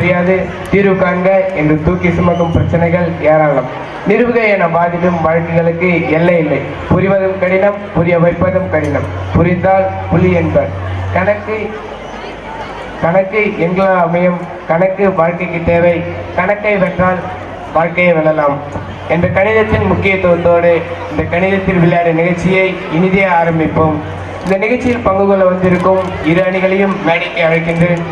முடியாது, தீர்வு காண்க என்று தூக்கி சுமக்கும் பிரச்சனைகள் ஏராளம். நிறுவுக என வாதிடும் வழக்குகளுக்கு எல்லை இல்லை. புரிவதும் கடினம், புரிய வைப்பதும் கடினம். புரிந்தால் புலி என்பர். கணக்கு எங்களால் அமையும், கணக்கு வாழ்க்கைக்கு தேவை, கணக்கை வென்றால் வாழ்க்கையை வெல்லலாம் என்ற கணிதத்தின் முக்கியத்துவத்தோடு இந்த கணிதத்தில் விளையாட நிகழ்ச்சியை இனிதே ஆரம்பிப்போம். இந்த நிகழ்ச்சியில் பங்கு கொள்ள வந்திருக்கும் இரு அணிகளையும் மேடைக்கு அழைக்கின்றேன்.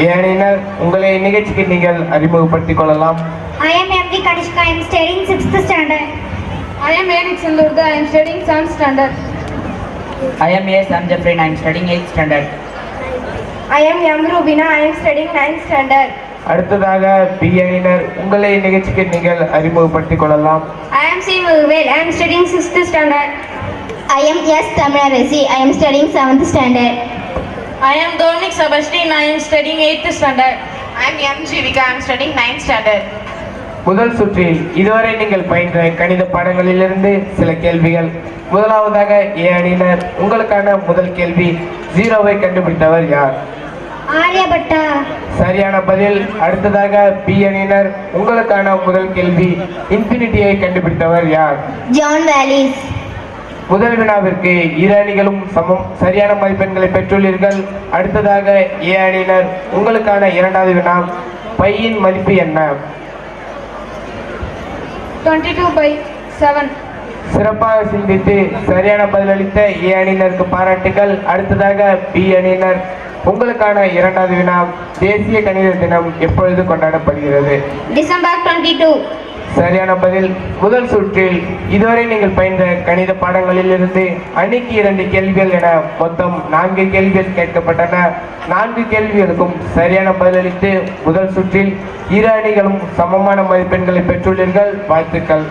ஏனெனில் உங்களை நிகழ்ச்சிக்கு நீங்கள் அறிமுகப்படுத்திக் கொள்ளலாம். I am MV Kanishka. I am studying 6th standard. I am Yannick Sindurga. I am studying 7th standard. I am A. Sam Jeffrey. I am studying 8th standard. I am M. Rubina. I am studying 9th standard. அடுத்ததாக B அணியினர் உங்களை நிகழ்ச்சிக்கு நீங்கள் அறிமுகப்படுத்திக் கொள்ளலாம். I am C. Mulvel. I am studying 6th standard. I am S. Tamarasi. I am studying 7th standard. I am Dominic Sebastian. I am studying 8th standard. I am M. Jivika. I am studying 9th standard. முதல் சுற்றில் இதுவரை நீங்கள் பயின்ற கணித பாடங்களிலிருந்து சில கேள்விகள். முதலாவதாக ஏ அணியினர் உங்களுக்கான முதல் கேள்வி, 0வை கண்டுபிடித்தவர் யார்? ஆரியபட்டா. சரியான பதில். அடுத்ததாக பி அணியினர் உங்களுக்கான முதல் கேள்வி, இன்ஃபினிட்டியை கண்டுபிடித்தவர் யார்? ஜான் வேலிஸ். முதல் வினாவிற்கு இரு அணிகளும் சமம் சரியான மதிப்பெண்களை பெற்றுள்ளீர்கள். அடுத்ததாக ஏ அணியினர் உங்களுக்கான இரண்டாவது வினா, பையின் மதிப்பு என்ன? 22/7. சிறப்பாக சிந்தித்து சரியான பதிலளித்த ஏ அணியினருக்கு பாராட்டுகள். அடுத்ததாக பி அணியினர் உங்களுக்கான இரண்டாவது வினா, தேசிய கணித தினம் எப்பொழுது கொண்டாடப்படுகிறது? டிசம்பர் 22. சரியான பதில். முதல் சுற்றில் இதுவரை நீங்கள் பயின்ற கணித பாடங்களிலிருந்து அணிக்கு 2 கேள்விகள் என மொத்தம் 4 கேள்விகள் கேட்கப்பட்டன. 4 கேள்விகளுக்கும் சரியான பதிலளித்து முதல் சுற்றில் இரு அணிகளும் சமமான மதிப்பெண்களை பெற்றுள்ளீர்கள். வாழ்த்துக்கள்.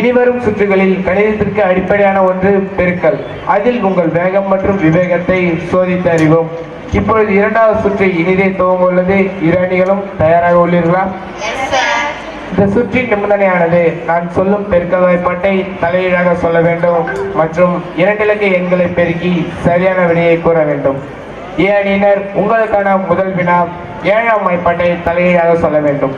இனிவரும் சுற்றுகளில் கணிதத்திற்கு அடிப்படையான ஒன்று பெருக்கல். அதில் உங்கள் வேகம் மற்றும் விவேகத்தை சோதித்து அறிவோம். இப்பொழுது இரண்டாவது சுற்று இனிதே துவங்க உள்ளது. இரு அணிகளும் தயாராக உள்ளீர்களா? இந்த சுற்றின் நிபந்தனையானது நான் சொல்லும் பெருக்கல் வாய்ப்பாட்டை தலையீழாக சொல்ல வேண்டும் மற்றும் 2 இலக்க எண்களை பெருக்கி சரியான விடையை கூற வேண்டும். ஏ அணியினர் உங்களுக்கான முதல் வினா, 7ஆம் வாய்ப்பாட்டை தலையீழாக சொல்ல வேண்டும்.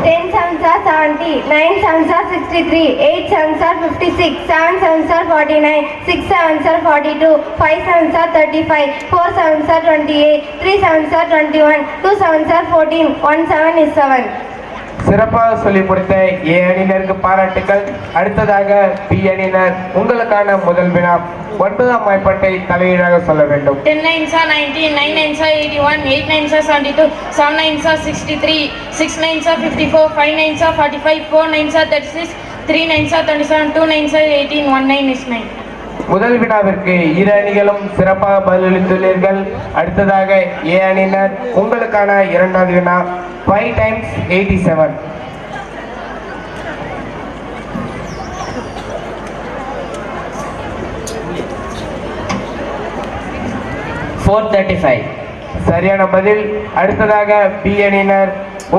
10 sevens are 70, 9 sevens are 63, 8 sevens are 56, 7 sevens are 49, 6 sevens are 42, 5 sevens are 35, 4 sevens are 28, 3 sevens are 21, 2 sevens are 14, 1 7 is 7. சிறப்பாக சொல்லி முடித்த ஏ அணியினருக்கு பாராட்டுகள். அடுத்ததாக பி அணியினர் உங்களுக்கான முதல் வினா, 9ஆம் வாய்ப்பாட்டை தலையீழாக சொல்ல வேண்டும். 10 nines are 19, 9 nines are 81, 8 nines are 72, 7 nines are 63, 6 nines are 54, 5 nines are 45, 4 nines are 36, 3 nines are 27, 2 nines are 18, 1 9 is 9. முதல் வினாவிற்கு இரு அணிகளும் சிறப்பாக பதிலளித்துள்ளீர்கள். அடுத்ததாக ஏ அணியினர் உங்களுக்கான இரண்டாவது வினா, 5 times 87. 435. சரியான பதில். அடுத்ததாக பி அணியினர்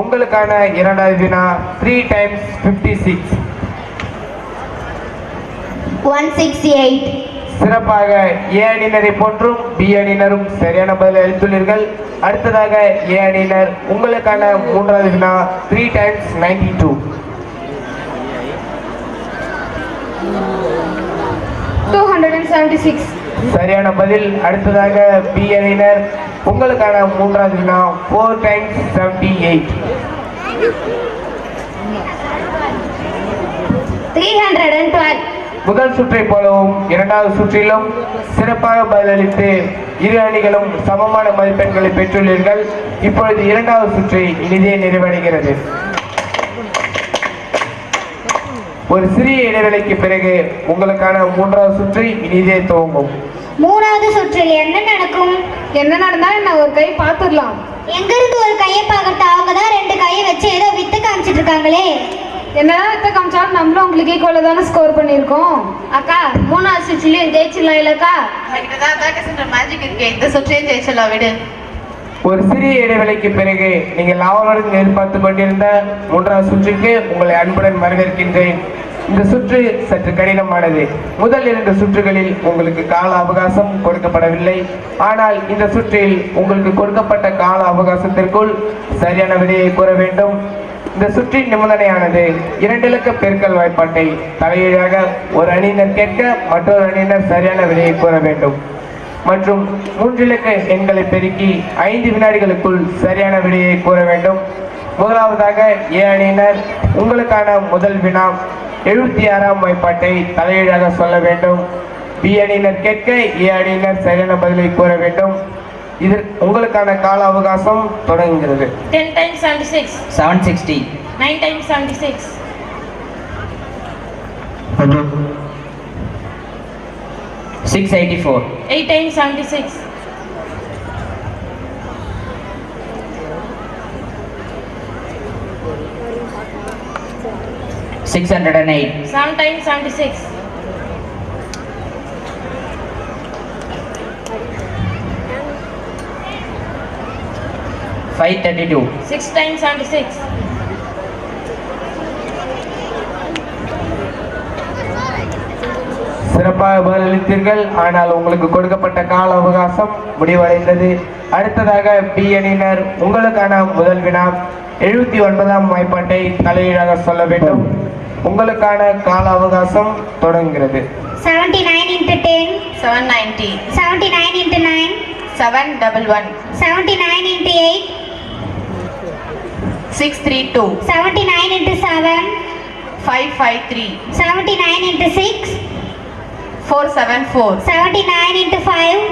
உங்களுக்கான இரண்டாவது வினா, 3 times 56. 168. சிறப்பாக ஏ அணியினரை போன்றும் பி அணியினரும் சரியான பதில் அளித்துள்ளீர்கள். அடுத்ததாக ஏ அணியினர் உங்களுக்கான மூன்றாவது வினா, 3 times 92. 276. சரியான பதில். அடுத்ததாக பி அணியினர் உங்களுக்கான மூன்றாவது வினா, 4 times 78. 312. முதல் சுற்றை போலவும் இரண்டாவது சுற்றிலும் சிறப்பாக பதிலளித்து இரு அணிகளும் சமமான மதிப்பெண்களை பெற்றுள்ளீர்கள். இப்பொழுது இரண்டாவது சுற்றை இனிதே நிறைவடைகிறது. ஒரு சிறிய இடைவெளிக்கு பிறகு உங்களுக்கான மூன்றாவது சுற்று இனிதே துவங்கும். மூணாவது சுற்றில் என்ன நடக்கும்? என்ன நடந்தா என்ன, ஒரு கை பார்த்துடலாம். எங்க இருந்து ஒரு கையை பார்க்கறது? அவங்க தான் 2 கையை வச்சு ஏதோ வித்து காமிச்சிட்டு இருக்காங்களே. என்னதான் வித்த காமிச்சாலும் நம்மளும் உங்களுக்கு ஈக்குவலா தானே ஸ்கோர் பண்ணியிருக்கோம். அக்கா, மூணாவது சுற்றிலையும் ஜெயிச்சிடலாம் இல்லக்கா? மேஜிக் இருக்கே, இந்த சுற்றையும் ஜெயிச்சிடலாம் விடு. ஒரு சிறிய இடைவெளிக்கு பிறகு நீங்கள் ஆவலுடன் எதிர்பார்த்து கொண்டிருந்த மூன்றாவது சுற்றுக்கு உங்களை அன்புடன் வரவேற்கின்றேன். இந்த சுற்று சற்று கடினமானது. முதல் 2 சுற்றுகளில் உங்களுக்கு கால அவகாசம் கொடுக்கப்படவில்லை. ஆனால் இந்த சுற்றில் உங்களுக்கு கொடுக்கப்பட்ட கால அவகாசத்திற்குள் சரியான விடையை கூற வேண்டும். இந்த சுற்றின் நிபந்தனையானது 2 இலக்க பெருக்கல் வாய்ப்பாட்டை தலையீழாக ஒரு அணியினர் கேட்க மற்றொரு அணியினர் சரியான விடையை கூற வேண்டும் மற்றும் 3 இலக்க எண்களை பெருக்கி 5 வினாடிகளுக்குள் சரியான விடையை கூற வேண்டும். முதலாவதாக ஏ அணியினர் உங்களுக்கான முதல் வினா 76ஆம் வாய்ப்பாட்டை தலையீழாக சொல்ல வேண்டும். பி அணியினர் கேட்க ஏ அணியினர் சரியான பதிலை கூற வேண்டும். இது உங்களுக்கான கால அவகாசம் தொடங்குகிறது. 10 times 76. 760. 9 times 76. 684. 8 times 76. 608. 7 times 76. 532. 6 times 76. சிறப்பாக பதிலளித்தீர்கள். ஆனால் உங்களுக்கு கொடுக்கப்பட்ட கால அவகாசம் முடிவடைந்தது. அடுத்ததாக பி அணியினர் உங்களுக்கான முதல் வினா 79ஆம் வாய்ப்பாட்டை தலையீழாக சொல்ல வேண்டும். உங்களுக்கான கால அவகாசம் தொடங்குகிறது. 79 into 10, 790. 79 into 9, 711. 79 into 8, 632. 79 into 7, 553. 79 into 6, 474. 79 into 5,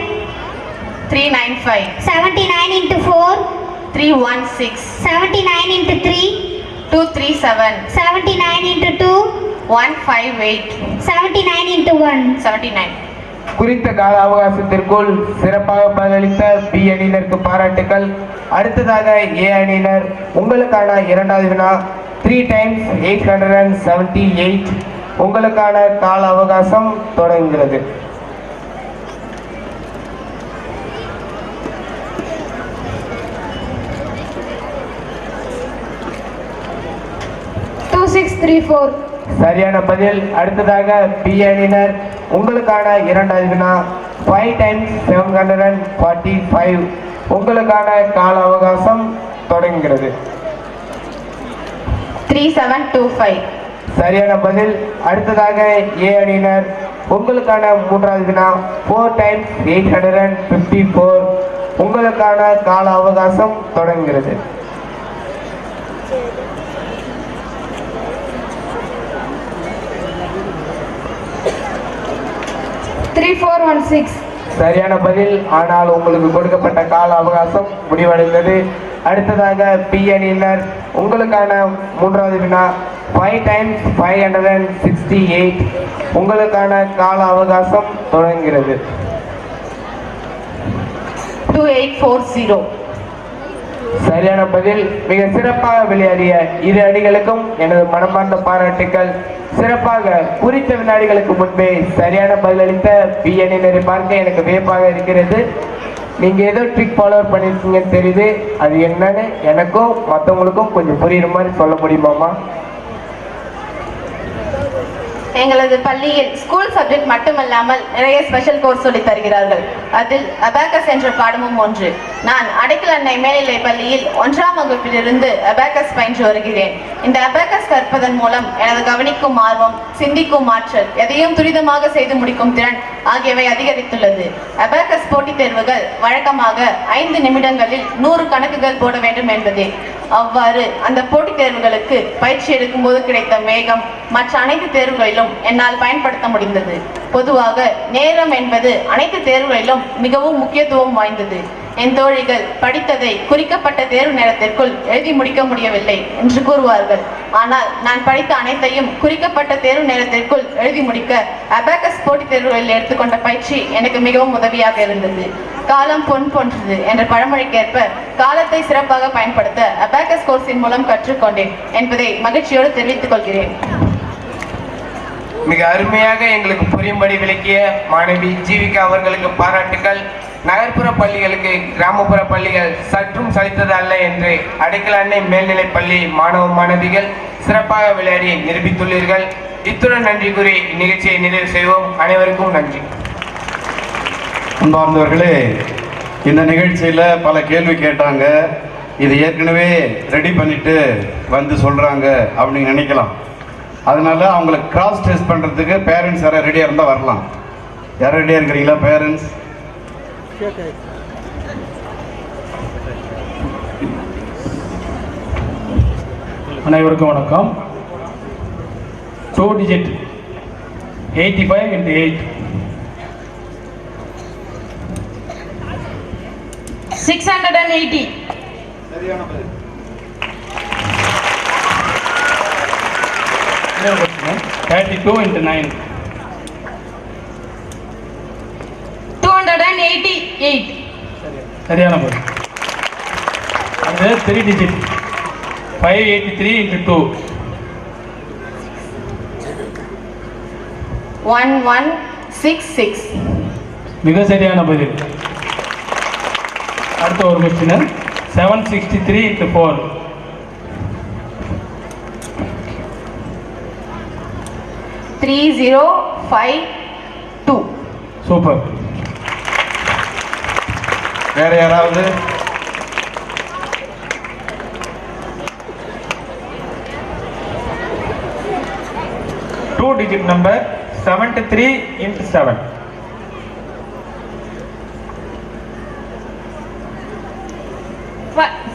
395. 79 into 4, 316. 79 into 3, 237. 79 into 2, 158. 79 into 1. 79. குறித்த கால அவகாசத்திற்குள் சிறப்பாக பதிலளித்த பி அணியினருக்கு பாராட்டுக்கள். அடுத்ததாக ஏ அணியினர் உங்களுக்கான இரண்டாவது வினா 3 times 878. உங்களுக்கான கால அவகாசம் தொடங்குகிறது. சரியான பதில். அடுத்ததாக பி அணியினர் உங்களுக்கான இரண்டாவது வினா 5 times 745. உங்களுக்கான கால அவகாசம் தொடங்குகிறது. 3725. சரியான பதில். அடுத்ததாக ஏ அணியினர் உங்களுக்கான மூன்றாவது வினா 4 times 854. உங்களுக்கான கால அவகாசம் தொடங்குகிறது. சரியான பதில். ஆனால் உங்களுக்கு கொடுக்கப்பட்ட கால அவகாசம் முடிவடைந்தது. அடுத்ததாக பி அணியினர் உங்களுக்கான மூன்றாவது வினா 5 times 568. உங்களுக்கான கால அவகாசம் தொடங்குகிறது. 2840. சரியான பதில். மிக சிறப்பாக விளையாடிய இரு அணிகளுக்கும் எனது மனமார்ந்த பாராட்டுக்கள். சிறப்பாக குறித்த வினாடிகளுக்கு முன்பே சரியான பதிலளித்த பி அணியினரை பார்க்க எனக்கு வியப்பாக இருக்கிறது. நீங்க ஏதோ ட்ரிக் ஃபாலோ பண்ணிருக்கீங்கன்னு தெரியுது. அது என்னன்னு எனக்கும் மற்றவங்களுக்கும் கொஞ்சம் புரியுற மாதிரி சொல்ல முடியுமாமா? எங்களது பள்ளியில் ஸ்கூல் சப்ஜெக்ட் மட்டுமல்லாமல் நிறைய ஸ்பெஷல் கோர்ஸ் சொல்லி தருகிறார்கள். அதில் அபாக்கஸ் என்ற பாடமும் ஒன்று. நான் அடைக்கல் அன்னை மேல்நிலை பள்ளியில் 1ஆம் வகுப்பிலிருந்து அபாக்கஸ் பயின்று வருகிறேன். இந்த அபாக்கஸ் கற்பதன் மூலம் எனது கவனிக்கும் ஆர்வம், சிந்திக்கும் ஆற்றல், எதையும் துரிதமாக செய்து முடிக்கும் திறன் ஆகியவை அதிகரித்துள்ளது. அபாக்கஸ் போட்டித் தேர்வுகள் வழக்கமாக 5 நிமிடங்களில் 100 கணக்குகள் போட வேண்டும் என்பதே. அவ்வாறு அந்த போட்டித் தேர்வுகளுக்கு பயிற்சி எடுக்கும் போது கிடைத்த வேகம் மற்ற அனைத்து தேர்வுகளிலும் என்னால் பயன்படுத்த முடிந்தது. பொதுவாக நேரம் என்பது அனைத்து தேர்வுகளிலும் மிகவும் முக்கியத்துவம் வாய்ந்தது. என் தோழிகள் படித்ததை குறிக்கப்பட்ட தேர்வு நேரத்திற்குள் எழுதி முடிக்க முடியவில்லை என்று கூறுவார்கள். ஆனால் நான் படித்த அனைத்தையும் குறிக்கப்பட்ட தேர்வு நேரத்திற்குள் எழுதி முடிக்க அபாக்கஸ் போட்டித் தேர்வுகளில் எடுத்துக்கொண்ட பயிற்சி எனக்கு மிகவும் உதவியாக இருந்தது. காலம் பொன் போன்றது என்ற பழமொழிக்கேற்ப காலத்தை சிறப்பாக பயன்படுத்த அபாக்கஸ் கோர்ஸின் மூலம் கற்றுக்கொண்டேன் என்பதை மகிழ்ச்சியோடு தெரிவித்துக் கொள்கிறேன். மிக அருமையாக எங்களுக்கு புரியும்படி விளக்கிய மாணவி ஜீவிகா அவர்களுக்கு பாராட்டுக்கள். நகர்ப்புற பள்ளிகளுக்கு கிராமப்புற பள்ளிகள் சற்றும் சலித்தது அல்ல என்று அடைக்கல அன்னை மேல்நிலைப் பள்ளி மாணவ மாணவிகள் சிறப்பாக விளையாடி நிரூபித்துள்ளீர்கள். இத்துடன் நன்றி கூறி இந்நிகழ்ச்சியை நிறைவு செய்வோம். அனைவருக்கும் நன்றி. அன்பார்ந்தவர்களே, இந்த நிகழ்ச்சியில் பல கேள்வி கேட்டாங்க. இது ஏற்கனவே ரெடி பண்ணிட்டு வந்து சொல்கிறாங்க அப்படின்னு நினைக்கலாம். அதனால அவங்களுக்கு கிராஸ் டெஸ்ட் பண்ணுறதுக்கு பேரண்ட்ஸ் யாராவது ரெடியாக இருந்தால் வரலாம். யாரும் ரெடியாக இருக்கிறீங்களா பேரண்ட்ஸ்? அனைவருக்கும் வணக்கம். 2 digit 85 into 8 680. சரியான பதில். 32 into 9 288. சரியான பதில். அது 3 digit 583 into 2 1166. மிக சரியான பதில். அடுத்த ஒரு கொஸ்டின் 763 into 4 3052. சூப்பர். வேற யாராவது? Two digit number 73 into 7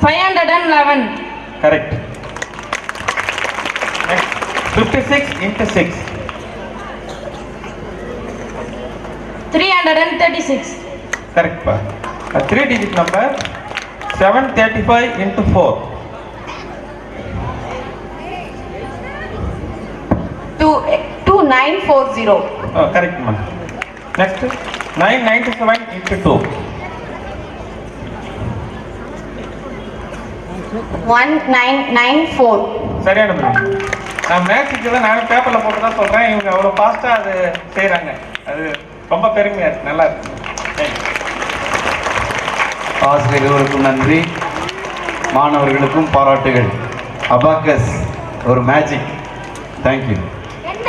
511. correct. Next 56 into 6 336. correct pa. A 3 digit number 735 into 4 2940. correct ma. Next 997 into 2 1994. சரியான பதில். நான் மேக்ஸுக்கெல்லாம் நானும் பேப்பரில் போட்டு தான் சொல்கிறேன். இவங்க அவ்வளோ ஃபாஸ்ட்டாக அது செய்கிறாங்க. அது ரொம்ப பெருமையாக இருக்கு. நல்லா இருக்கு. ஆசிரியர் இருவருக்கும் நன்றி. மாணவர்களுக்கும் பாராட்டுகள். அபாக்கஸ் ஒரு மேஜிக். தேங்க்யூ.